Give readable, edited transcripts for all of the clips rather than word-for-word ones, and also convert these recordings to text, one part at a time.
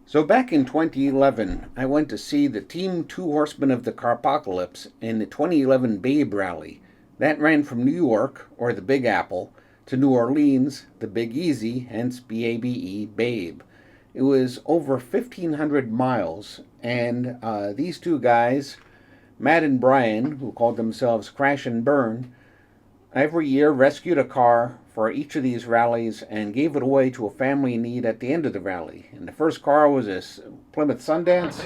So back in 2011, I went to see the Team Two Horsemen of the Carpocalypse in the 2011 Babe Rally. That ran from New York, or the Big Apple, to New Orleans, the Big Easy, hence B-A-B-E, Babe. It was over 1,500 miles, and these two guys, Matt and Brian, who called themselves Crash and Burn, every year rescued a car for each of these rallies and gave it away to a family in need at the end of the rally. And the first car was this Plymouth Sundance,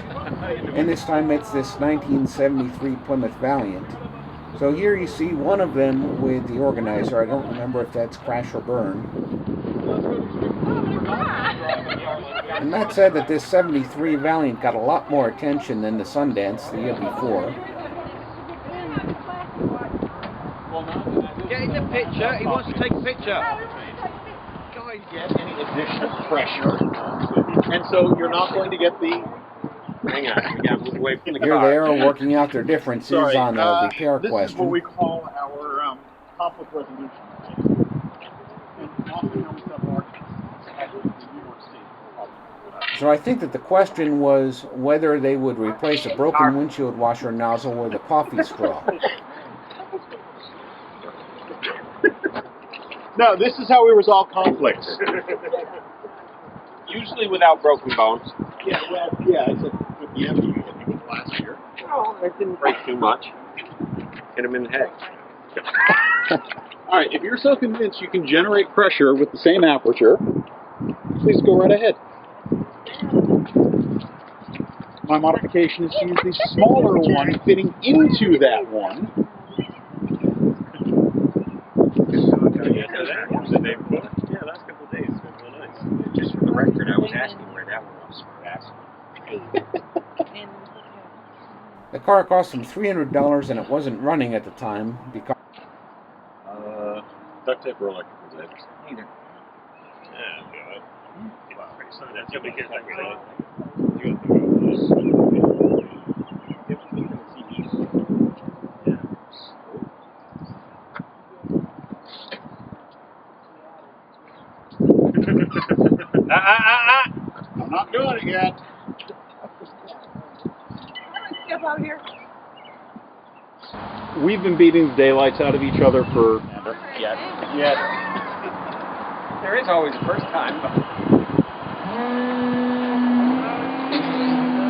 and this time it's this 1973 Plymouth Valiant. So here you see one of them with the organizer. I don't remember if that's Crash or Burn. And Matt said that this 73 Valiant got a lot more attention than the Sundance the year before. Get in the picture, he wants to take a picture. Guys, get any additional pressure, and so you're not going to get the. Hang on, we got to move away from the Here car. they are working out their differences on a repair this question. This is what we call our conflict resolution. And often we have arguments at the New York State. So I think that the question was whether they would replace a broken windshield washer nozzle with a coffee straw. No, this is how we resolve conflicts. Usually without broken bones. Yeah, well, yeah, it's with the empty you hit me with last year. Oh, it didn't break too much. Hit him in the head. All right, if you're so convinced you can generate pressure with the same aperture, please go right ahead. My modification is to use the smaller one fitting into that one. The day before? Yeah, last couple of days. It's been real nice. Just for the record, I was asking where that one was. The car cost them $300 and it wasn't running at the time because Duct tape or electrical tape? Either. Yeah, good. So that's going to get that right. You have to go to this. I'm not doing it yet. Step out here. We've been beating the daylights out of each other for Yes. yet. There is always a first time.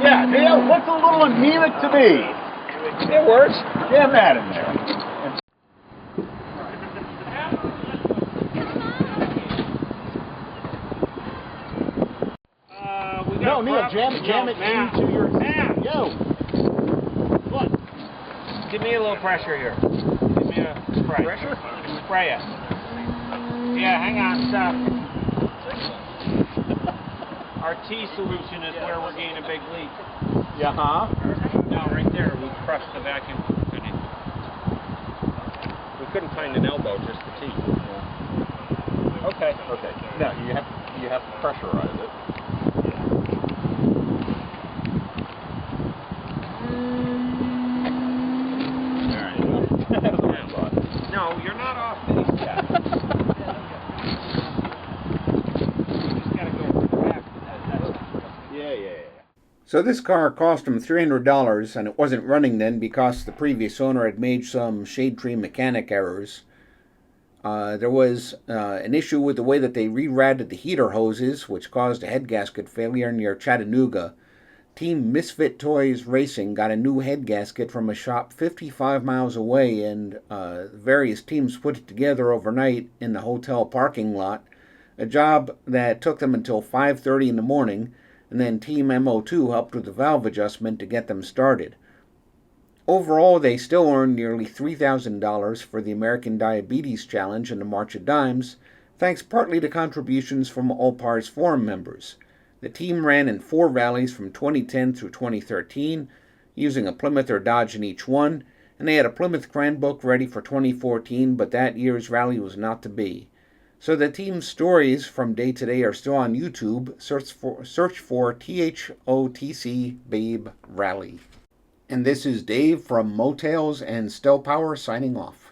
Yeah, Dale, what's a little anemic to me? It works. Get that in there. No, Neil, jam it into your hand. Yo. What? Give me a little pressure here. Give me a spray. Pressure? Spray it. Yeah, hang on, stop. Our T solution is where we're getting a big leak. Yeah, huh? No, right there, we crushed the vacuum. We couldn't find an elbow, just the T. Okay. Okay. Now you have to pressurize it. No, you're not off base yet. You just gotta go for the back. Yeah. So this car cost him $300 and it wasn't running then because the previous owner had made some shade tree mechanic errors. There was an issue with the way that they rerouted the heater hoses, which caused a head gasket failure near Chattanooga. Team Misfit Toys Racing got a new head gasket from a shop 55 miles away, and various teams put it together overnight in the hotel parking lot, a job that took them until 5:30 in the morning, and then Team MO2 helped with the valve adjustment to get them started. Overall, they still earned nearly $3,000 for the American Diabetes Challenge and the March of Dimes, thanks partly to contributions from Allpar's forum members. The team ran in 4 rallies from 2010 through 2013, using a Plymouth or Dodge in each one, and they had a Plymouth Cranbook ready for 2014, but that year's rally was not to be. So the team's stories from day to day are still on YouTube. Search for THOTC Babe Rally. And this is Dave from Motels and Stel Power signing off.